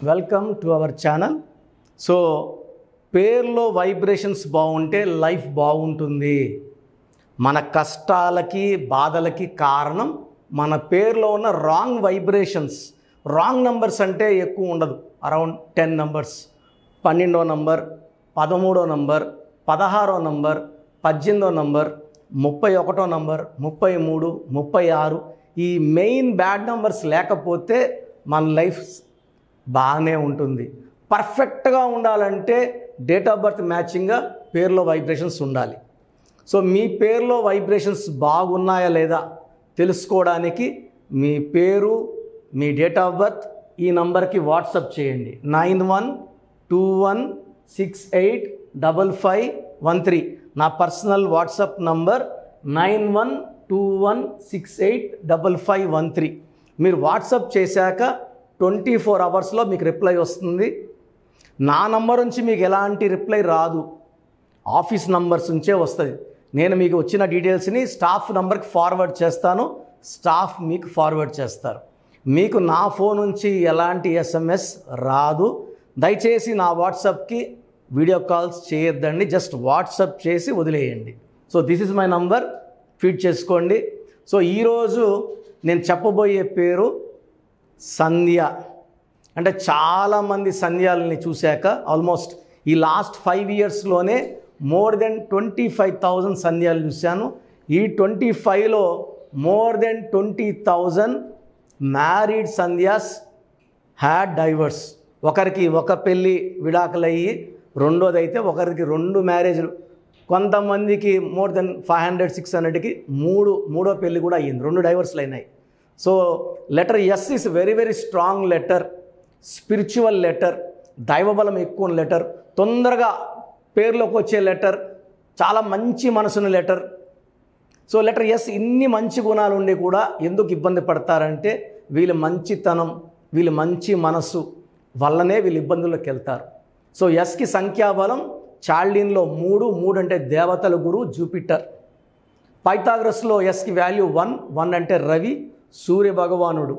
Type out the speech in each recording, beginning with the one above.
Welcome to our channel. So పేర్లో vibrations బాగుంటే life బాగుంటుంది. మన కష్టాలకి బాధలకి కారణం మన పేరులో ఉన్న రాంగ్ వైబ్రేషన్స్. రాంగ్ నంబర్స్ అంటే ఎక్కువ ఉండదు, అరౌండ్ 10 నంబర్స్. 12వ నంబర్, 13వ నంబర్, 16వ నంబర్, 18వ నంబర్, 31వ నంబర్, 33, 36 ఈ మెయిన్ బ్యాడ్ నంబర్స్ లేకపోతే మన లైఫ్ బాగానే ఉంటుంది. పర్ఫెక్ట్గా ఉండాలంటే డేట్ ఆఫ్ బర్త్ మ్యాచింగ్గా పేరులో వైబ్రేషన్స్ ఉండాలి. సో మీ పేరులో వైబ్రేషన్స్ బాగున్నాయా లేదా తెలుసుకోవడానికి మీ పేరు, మీ డేట్ ఆఫ్ బర్త్ ఈ నంబర్కి వాట్సాప్ చేయండి. 9121685513 నా పర్సనల్ వాట్సాప్ నంబర్ 9121685513. మీరు వాట్సాప్ చేశాక 24 అవర్స్లో మీకు రిప్లై వస్తుంది. నా నంబర్ నుంచి మీకు ఎలాంటి రిప్లై రాదు, ఆఫీస్ నంబర్స్ నుంచే వస్తుంది. నేను మీకు వచ్చిన డీటెయిల్స్ని స్టాఫ్ నంబర్కి ఫార్వర్డ్ చేస్తాను, స్టాఫ్ మీకు ఫార్వర్డ్ చేస్తారు. మీకు నా ఫోన్ నుంచి ఎలాంటి SMS రాదు. దయచేసి నా వాట్సాప్కి వీడియో కాల్స్ చేయొద్దండి, జస్ట్ వాట్సాప్ చేసి వదిలేయండి. So this is my number, feed చేసుకోండి. సో ఈరోజు నేను చెప్పబోయే పేరు సంధ్య. అంటే చాలామంది సంధ్యాలని చూశాక ఆల్మోస్ట్ ఈ లాస్ట్ 5 ఇయర్స్లోనే మోర్ దెన్ 25,000 సంధ్యాలు చూశాను. ఈ 25లో more than 20,000 married Sandhyas had divorce. ఒకరికి ఒక పెళ్ళి విడాకులయ్యి, రెండోది అయితే ఒకరికి 2 మ్యారేజ్లు, కొంతమందికి మోర్ దెన్ 500-600కి మూడో పెళ్ళి కూడా అయ్యింది, 2 డైవర్స్లు అయినాయి. So letter S is very very strong letter, spiritual letter, దైవబలం ఎక్కువ లెటర్, తొందరగా పేర్లోకి వచ్చే లెటర్, చాలా మంచి మనసున్న లెటర్. సో లెటర్ ఎస్ ఇన్ని మంచి గుణాలు ఉండి కూడా ఎందుకు ఇబ్బంది పడతారంటే వీళ్ళ మంచితనం, వీళ్ళ మంచి మనసు వల్లనే వీళ్ళు ఇబ్బందుల్లోకి వెళ్తారు. సో ఎస్కి సంఖ్యాబలం చాల్డీన్లో 3 అంటే దేవతల గురువు జూపిటర్. పైథాగరస్లో ఎస్కి వాల్యూ 1 అంటే రవి, సూర్య భగవానుడు.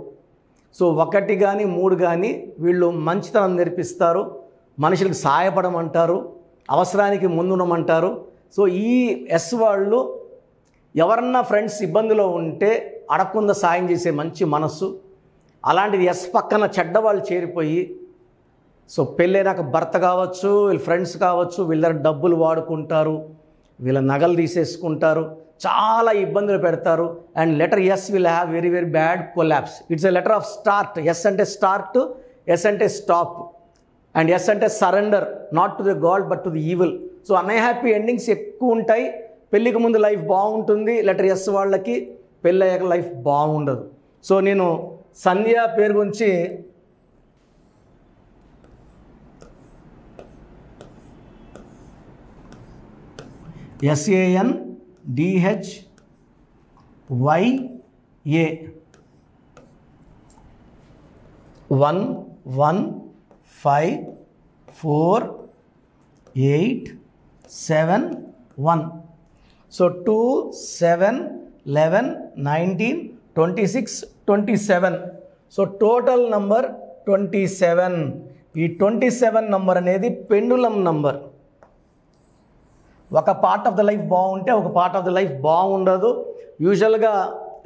సో 1 కానీ 3 కానీ వీళ్ళు మంచితనం నేర్పిస్తారు, మనుషులకు సహాయపడమంటారు, అవసరానికి ముందుండమంటారు. సో ఈ ఎస్ వాళ్ళు ఎవరన్నా ఫ్రెండ్స్ ఇబ్బందిలో ఉంటే అడగకుండా సాయం చేసే మంచి మనస్సు. అలాంటిది ఎస్ పక్కన చెడ్డవాళ్ళు చేరిపోయి, సో పెళ్ళైనాక భర్త కావచ్చు, వీళ్ళ ఫ్రెండ్స్ కావచ్చు, వీళ్ళ డబ్బులు వాడుకుంటారు, వీళ్ళ నగలు తీసేసుకుంటారు, చాలా ఇబ్బందులు పెడతారు. And letter S will have very very bad collapse. It's a letter of start. S అంటే స్టార్ట్, ఎస్ అంటే స్టాప్, అండ్ ఎస్ అంటే surrender, not to the god but to the evil. So unhappy endings ఎక్కువ ఉంటాయి. పెళ్ళికి ముందు life బాగుంటుంది, letter S వాళ్ళకి పెళ్ళి అయ్యాక లైఫ్ బాగుండదు. సో నేను సంధ్య పేరు గురించి SANDHYA 115487 so 2 7 11 19 26 27. So total number 27. ఈ 27 నంబర్ అనేది పెండులం నంబర్. ఒక పార్ట్ ఆఫ్ ద లైఫ్ బాగుంటే ఒక పార్ట్ ఆఫ్ ద లైఫ్ బాగుండదు. యూజువల్గా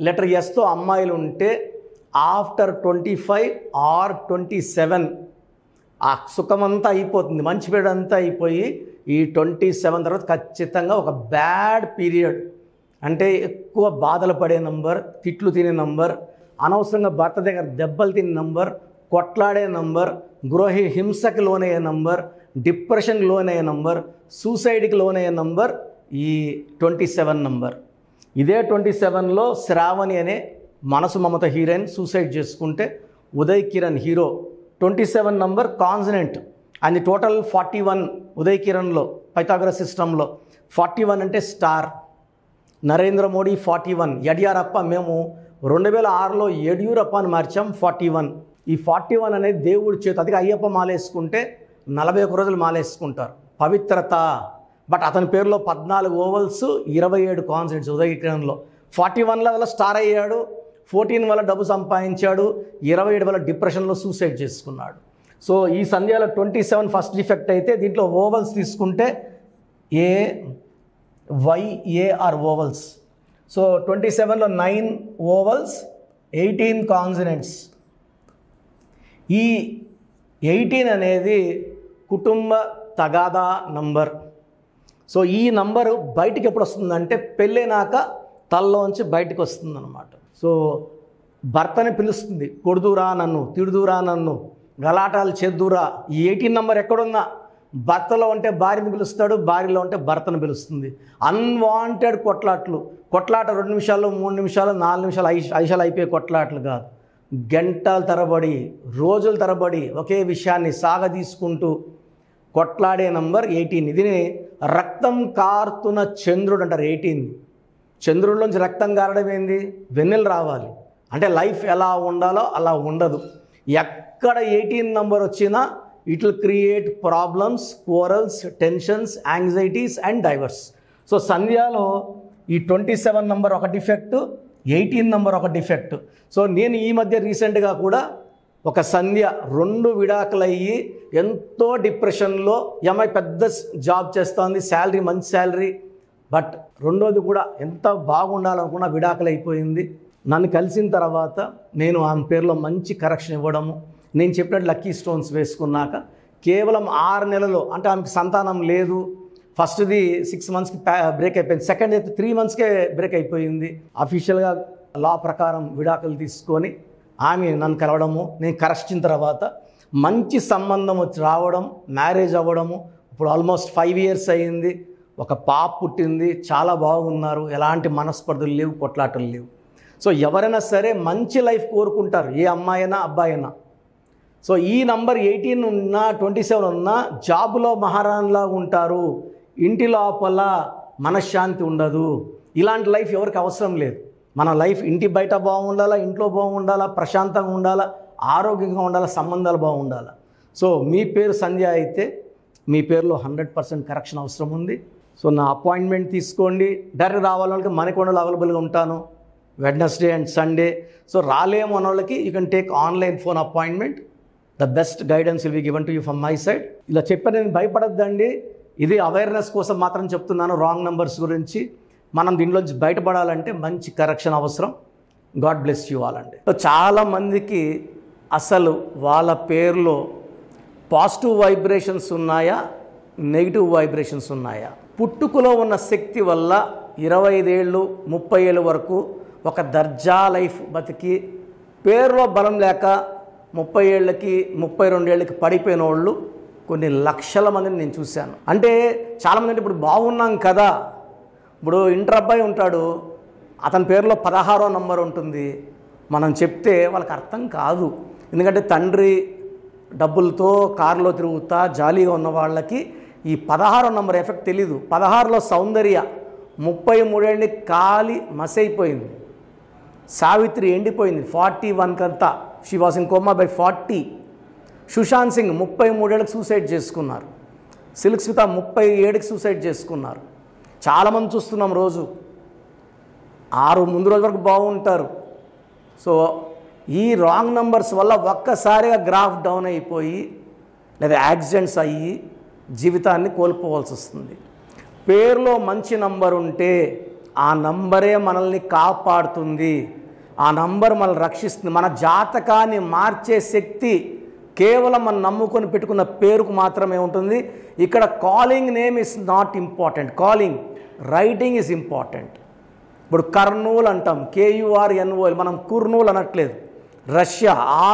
లెటర్ ఎస్తో అమ్మాయిలు ఉంటే ఆఫ్టర్ 25 ఆర్ 27 ఆ సుఖమంతా అయిపోతుంది, మంచి పీరియడ్ అంతా అయిపోయి ఈ 27 తర్వాత ఖచ్చితంగా ఒక బ్యాడ్ పీరియడ్, అంటే ఎక్కువ బాధలు పడే నంబర్, తిట్లు తినే నంబర్, అనవసరంగా భర్త దగ్గర దెబ్బలు తినే నంబర్, కొట్లాడే నంబర్, గృహ హింసకి లోనయ్యే నంబర్, డిప్రెషన్కి లోనయ్యే నంబర్, సూసైడ్కి లోనయ్యే నంబర్ ఈ 27 నంబర్. ఇదే 27లో శ్రావణి అనే మనసు మమత హీరోయిన్ సూసైడ్ చేసుకుంటే Uday Kiran hero 27 number consonant. అది టోటల్ 41 ఉదయ్ కిరణ్లో పైథాగరస్ సిస్టంలో. 41 అంటే స్టార్. నరేంద్ర మోడీ 41, యడియూరప్ప మేము 2006లో యడియూరప్ప అని మార్చాం 41. ఈ 41 అనేది దేవుడి చేతి. అందుకే అయ్యప్ప మాలేసుకుంటే 41 రోజులు మాలేసుకుంటారు, పవిత్రత. బట్ అతని పేరులో 14 ఓవల్స్, 27 కాన్సనెంట్స్ ఉదయ్ కిరణ్లో. 41 వల్ల స్టార్ అయ్యాడు, 14 వల్ల డబ్బు సంపాదించాడు, 27 వల్ల డిప్రెషన్లో సూసైడ్ చేసుకున్నాడు. సో ఈ సంధ్యాలో 27 ఫస్ట్ డిఫెక్ట్ అయితే దీంట్లో ఓవల్స్ తీసుకుంటే A Y are vowels. So 27లో 9 ఓవల్స్ 18 కాన్సనెంట్స్. ఈ 18 అనేది కుటుంబ తగాదా నంబర్. సో ఈ నంబరు బయటికి ఎప్పుడు వస్తుందంటే పెళ్ళైనాక తల్లోంచి బయటకు వస్తుంది అన్నమాట. సో భర్తని పిలుస్తుంది, కొడుదురా నన్ను, తిడుదురా నన్ను, గలాటాలు చేద్దురా. ఈ 18 నంబర్ ఎక్కడున్నా భర్తలో ఉంటే భార్యని పిలుస్తాడు, భార్యలో ఉంటే భర్తను పిలుస్తుంది. అన్వాంటెడ్ కొట్లాట 2 నిమిషాలు 3 నిమిషాలు 4 నిమిషాలు 5 నిమిషాలు అయిపోయే కొట్లాటలు కాదు. గంటల తరబడి రోజుల తరబడి ఒకే విషయాన్ని సాగదీసుకుంటూ కొట్లాడే నంబర్ 18. ఇది రక్తం కారుతున్న చంద్రుడు అంటారు 18. చంద్రుడిలోంచి రక్తం కారడం ఏంది? వెన్నెలు రావాలి. అంటే లైఫ్ ఎలా ఉండాలో అలా ఉండదు. ఎక్కడ 18 నంబర్ వచ్చినా it will create problems, quarrels, tensions, anxieties and divorce. So సంధ్యాలో ఈ 27 నంబర్ ఒక డిఫెక్ట్, 18 నంబర్ ఒక డిఫెక్ట్. సో నేను ఈ మధ్య రీసెంట్గా కూడా ఒక సంధ్య 2 విడాకులయ్యి ఎంతో డిప్రెషన్లో, అమ్మాయి పెద్ద జాబ్ చేస్తోంది, శాలరీ మంచి శాలరీ, బట్ రెండోది కూడా ఎంత బాగుండాలనుకున్నా విడాకులు అయిపోయింది. నన్ను కలిసిన తర్వాత నేను ఆమె పేరులో మంచి కరెక్షన్ ఇవ్వడము, నేను చెప్పినట్టు లక్కీ స్టోన్స్ వేసుకున్నాక కేవలం 6 నెలలు, అంటే ఆమెకి సంతానం లేదు. ఫస్ట్ది 6 మంత్స్కి బ్రేక్ అయిపోయింది, సెకండ్ అయితే 3 మంత్స్కే బ్రేక్ అయిపోయింది. అఫీషియల్గా లా ప్రకారం విడాకులు తీసుకొని ఆమె నన్ను కలవడము, నేను కరెక్షన్ తర్వాత మంచి సంబంధం వచ్చి రావడం, మ్యారేజ్ అవ్వడము. ఇప్పుడు ఆల్మోస్ట్ 5 ఇయర్స్ అయ్యింది. ఒక పాప పుట్టింది, చాలా బాగున్నారు, ఎలాంటి మనస్పర్ధలు లేవు, కొట్లాటలు లేవు. సో ఎవరైనా సరే మంచి లైఫ్ కోరుకుంటారు, ఏ అమ్మాయి అయినా అబ్బాయి అయినా. సో ఈ నంబర్ 18 ఉన్నా 27 ఉన్నా జాబులో మహారాణిలా ఉంటారు, ఇంటి లోపల మనశ్శాంతి ఉండదు. ఇలాంటి లైఫ్ ఎవరికి అవసరం లేదు. మన లైఫ్ ఇంటి బయట బాగుండాలా, ఇంట్లో బాగుండాలా, ప్రశాంతంగా ఉండాలా, ఆరోగ్యంగా ఉండాలా, సంబంధాలు బాగుండాలా. సో మీ పేరు సంధ్య అయితే మీ పేరులో 100% కరెక్షన్ అవసరం ఉంది. సో నా అపాయింట్మెంట్ తీసుకోండి. డైరెక్ట్ రావాలంటే మణికొండలో అవైలబుల్గా ఉంటాను వెడ్నెస్డే అండ్ సండే. సో రాలేము అన్న వాళ్ళకి you can take online phone appointment. The best guidance will be given to you from my side. ఇలా చెప్పాను, నేను భయపడద్దండి, ఇది అవేర్నెస్ కోసం మాత్రం చెప్తున్నాను. రాంగ్ నెంబర్స్ గురించి మనం దీంట్లోంచి బయటపడాలంటే మంచి కరెక్షన్ అవసరం. గాడ్ బ్లెస్ యూ ఆల్ అండి. సో చాలామందికి అసలు వాళ్ళ పేరులో పాజిటివ్ వైబ్రేషన్స్ ఉన్నాయా, నెగిటివ్ వైబ్రేషన్స్ ఉన్నాయా? పుట్టుకలో ఉన్న శక్తి వల్ల 25 ఏళ్ళు 30 ఏళ్ళ వరకు ఒక దర్జా లైఫ్ బతికి పేరులో బలం లేక 30 ఏళ్ళకి 32 ఏళ్ళకి పడిపోయిన వాళ్ళు కొన్ని లక్షల మందిని నేను చూశాను. అంటే చాలామంది అంటే ఇప్పుడు బాగున్నాం కదా, ఇప్పుడు ఇంటర్ అబ్బాయి ఉంటాడు, అతని పేరులో 16వ నంబర్ ఉంటుంది, మనం చెప్తే వాళ్ళకి అర్థం కాదు. ఎందుకంటే తండ్రి డబ్బులతో కారులో తిరుగుతా జాలీగా ఉన్న వాళ్ళకి ఈ 16వ నంబర్ ఎఫెక్ట్ తెలీదు. 16లో సౌందర్య 33 ఏళ్ళకి కాలి మసైపోయింది. సావిత్రి ఎండిపోయింది 41 కంతా, she was in coma by 40. Sushant Singh 33 ఏళ్ళకి సూసైడ్ చేసుకున్నారు. సిల్క్ స్మిత 37కి సూసైడ్ చేసుకున్నారు. చాలామంది చూస్తున్నాం రోజు 6 ముందు రోజు వరకు బాగుంటారు. సో ఈ రాంగ్ నంబర్స్ వల్ల ఒక్కసారిగా గ్రాఫ్ డౌన్ అయిపోయి లేదా యాక్సిడెంట్స్ అయ్యి జీవితాన్ని కోల్పోవాల్సి వస్తుంది. పేరులో మంచి నంబర్ ఉంటే ఆ నంబరే మనల్ని కాపాడుతుంది, ఆ నంబర్ మనల్ని రక్షిస్తుంది. మన జాతకాన్ని మార్చే శక్తి కేవలం మనం నమ్ముకొని పెట్టుకున్న పేరుకు మాత్రమే ఉంటుంది. ఇక్కడ calling name is not important, calling writing is important. ఇప్పుడు కర్నూలు అంటాం, KURNOL, మనం కుర్నూలు అనట్లేదు. రష్యా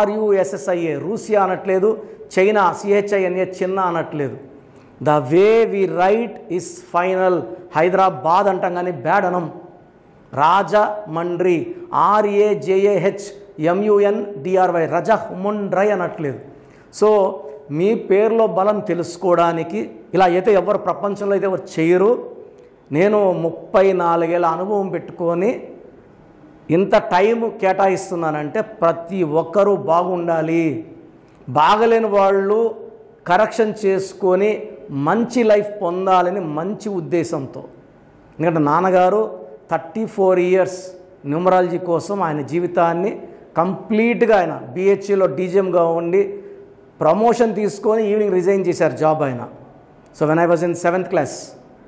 RUSSIA రూసియా అనట్లేదు. చైనా CHINA చిన్న అనట్లేదు. The way we write is final. Hyderabad అంటాం కానీ బ్యాడ్ అనం. రాజమండ్రి RAJAHMUNDRY రజముండ్రై అనట్లేదు. సో మీ పేరులో బలం తెలుసుకోవడానికి ఇలా అయితే ఎవరు ప్రపంచంలో అయితే ఎవరు చేయరు. నేను 34 ఏళ్ళ అనుభవం పెట్టుకొని ఇంత టైం కేటాయిస్తున్నానంటే ప్రతి ఒక్కరూ బాగుండాలి. బాగలేని వాళ్ళు కరెక్షన్ చేసుకొని మంచి లైఫ్ పొందాలని మంచి ఉద్దేశంతో. ఎందుకంటే నాన్నగారు 34 ఇయర్స్ న్యూమరాలజీ కోసం ఆయన జీవితాన్ని కంప్లీట్గా ఆయన BHEలో DGMగా ఉండి ప్రమోషన్ తీసుకొని ఈవినింగ్ రిజైన్ చేశారు జాబ్ ఆయన. So when I was in 7th class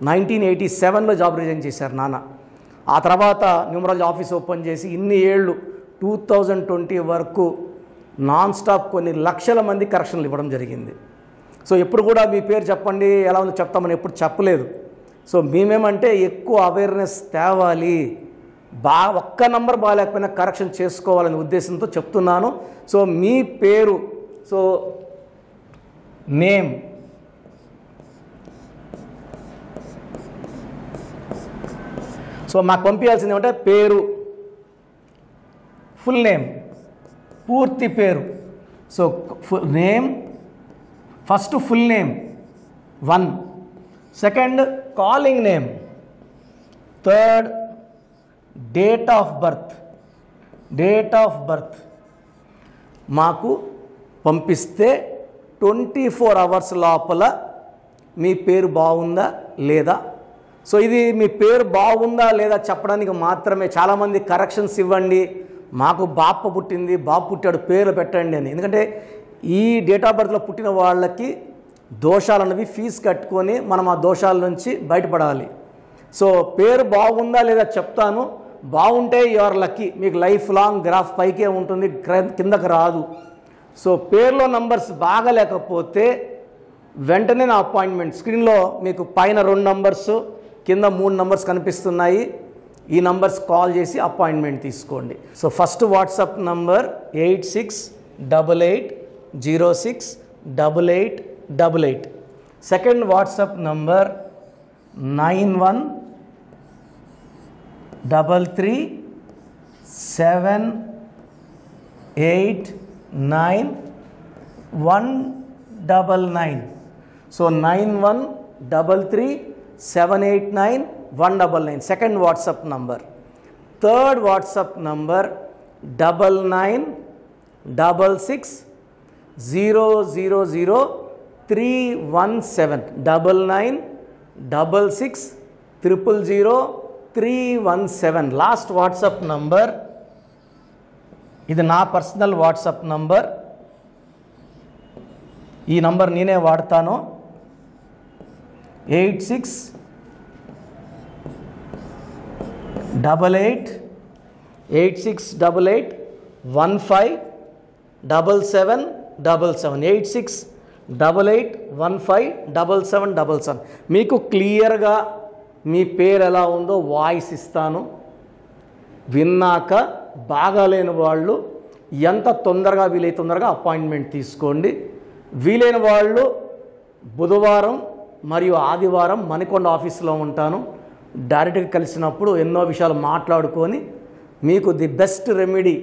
1987లో జాబ్ రిజైన్ చేశారు నాన్న. ఆ తర్వాత న్యూమరాలజీ ఆఫీస్ ఓపెన్ చేసి ఇన్ని ఏళ్ళు 2020 వరకు నాన్ స్టాప్ కొన్ని లక్షల మంది కరెక్షన్లు ఇవ్వడం జరిగింది. సో ఎప్పుడు కూడా మీ పేరు చెప్పండి ఎలా ఉందో చెప్తామని ఎప్పుడు చెప్పలేదు. సో మేమేమంటే ఎక్కువ అవేర్నెస్ తేవాలి, ఒక్క నంబర్ బాగాలేకపోయినా కరెక్షన్ చేసుకోవాలనే ఉద్దేశంతో చెప్తున్నాను. సో మీ పేరు, సో నేమ్, సో మాకు పంపించాల్సింది ఏమంటే పేరు, ఫుల్ నేమ్, పూర్తి పేరు. So name first full name 1, second calling name, third date of birth మాకు పంపిస్తే 24 అవర్స్ లోపల మీ పేరు బాగుందా లేదా. సో ఇది మీ పేరు బాగుందా లేదా చెప్పడానికి మాత్రమే. చాలామంది కరెక్షన్స్ ఇవ్వండి, మాకు బాప పుట్టింది, బాబు పుట్టాడు, పేరు పెట్టండి అని. ఎందుకంటే ఈ డేట్ ఆఫ్ బర్త్లో పుట్టిన వాళ్ళకి దోషాలు అన్నవి ఫీజు కట్టుకొని మనం ఆ దోషాల నుంచి బయటపడాలి. సో పేరు బాగుందా లేదా చెప్తాను. బాగుంటే యువర్ లక్కీ, మీకు లైఫ్ లాంగ్ గ్రాఫ్ పైకే ఉంటుంది, కిందకు రాదు. సో పేరులో నంబర్స్ బాగలేకపోతే వెంటనే నా అపాయింట్మెంట్ స్క్రీన్లో మీకు పైన 2 నంబర్స్ కింద 3 నంబర్స్ కనిపిస్తున్నాయి. ఈ నంబర్స్ కాల్ చేసి అపాయింట్మెంట్ తీసుకోండి. So first WhatsApp number 8688068888. Second WhatsApp number 9133789199. So 9133789199 second WhatsApp number. Third WhatsApp number 9966000317 9966000317 last WhatsApp number. ఇది నా పర్సనల్ వాట్సాప్ నంబర్, ఈ నంబర్ నేనే వాడతాను. 8688157777 8688157777. మీకు క్లియర్గా మీ పేరు ఎలా ఉందో వాయిస్ ఇస్తాను. విన్నాక బాగాలేని వాళ్ళు ఎంత తొందరగా వీలైతే తొందరగా అపాయింట్మెంట్ తీసుకోండి. వీలైన వాళ్ళు బుధవారం మరియు ఆదివారం మణికొండ ఆఫీస్లో ఉంటాను. డైరెక్ట్గా కలిసినప్పుడు ఎన్నో విషయాలు మాట్లాడుకొని మీకు ది బెస్ట్ రెమెడీ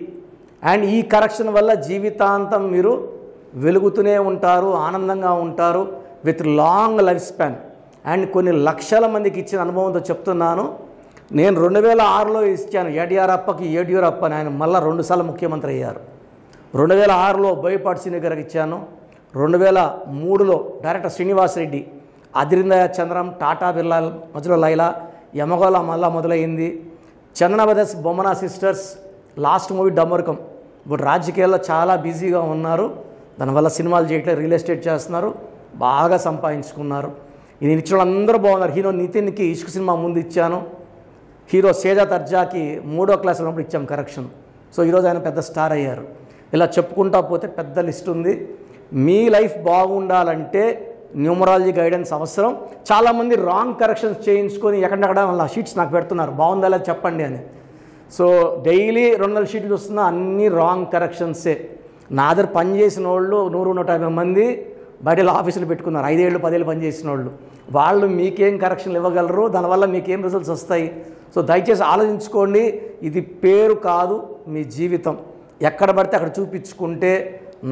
అండ్ ఈ కరెక్షన్ వల్ల జీవితాంతం మీరు వెలుగుతూనే ఉంటారు, ఆనందంగా ఉంటారు, with long life span. And కొన్ని లక్షల మందికి ఇచ్చిన అనుభవంతో చెప్తున్నాను. నేను 2006లో ఇచ్చాను యడియూరప్పకి, యడియూరప్ప అని. ఆయన మళ్ళీ 2 సార్లు ముఖ్యమంత్రి అయ్యారు. 2006లో బోయపాటి శ్రీని గారికి ఇచ్చాను. 2003లో director Srinivas Reddy, Adirindayya Chandram, Tata Birla Madhyalo Laila, Yamagola Malla Modalaindi. Chandana Brothers, Bommana Sisters, last movie Damarukam. ఇప్పుడు రాజకీయాల్లో చాలా బిజీగా ఉన్నారు, దానివల్ల సినిమాలు చేయట్లేదు, రియల్ ఎస్టేట్ చేస్తున్నారు, బాగా సంపాదించుకున్నారు. నేను ఇచ్చిన అందరూ బాగున్నారు. హీరో నితిన్కి ఇష్క్ సినిమా ముందు ఇచ్చాను. హీరో సేజా తర్జాకి 3వ క్లాస్ ఉన్నప్పుడు ఇచ్చాం కరెక్షన్. సో ఈరోజు ఆయన పెద్ద స్టార్ అయ్యారు. ఇలా చెప్పుకుంటా పోతే పెద్ద లిస్ట్ ఉంది. మీ లైఫ్ బాగుండాలంటే న్యూమరాలజీ గైడెన్స్ అవసరం. చాలామంది రాంగ్ కరెక్షన్స్ చేయించుకొని ఎక్కడెక్కడ వాళ్ళ షీట్స్ నాకు పెడుతున్నారు, బాగుందా లేదా చెప్పండి అని. సో డైలీ 200 షీట్లు చూస్తున్నా అన్నీ రాంగ్ కరెక్షన్సే. నా దగ్గర పనిచేసిన వాళ్ళు 100-150 మంది బయట ఆఫీసులు పెట్టుకున్నారు, 5 ఏళ్ళు 10 ఏళ్ళు పనిచేసిన వాళ్ళు. వాళ్ళు మీకేం కరెక్షన్లు ఇవ్వగలరు, దానివల్ల మీకేం రిజల్ట్స్ వస్తాయి. సో దయచేసి ఆలోచించుకోండి. ఇది పేరు కాదు, మీ జీవితం. ఎక్కడ పడితే అక్కడ చూపించుకుంటే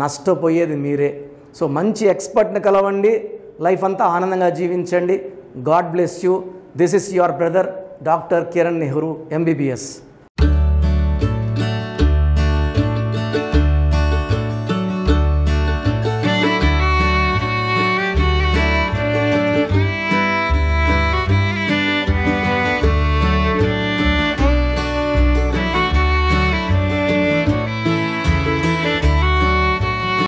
నష్టపోయేది మీరే. సో మంచి ఎక్స్పర్ట్ని కలవండి, లైఫ్ అంతా ఆనందంగా జీవించండి. God bless you. This is your brother doctor Kiran Nehru, MBBS.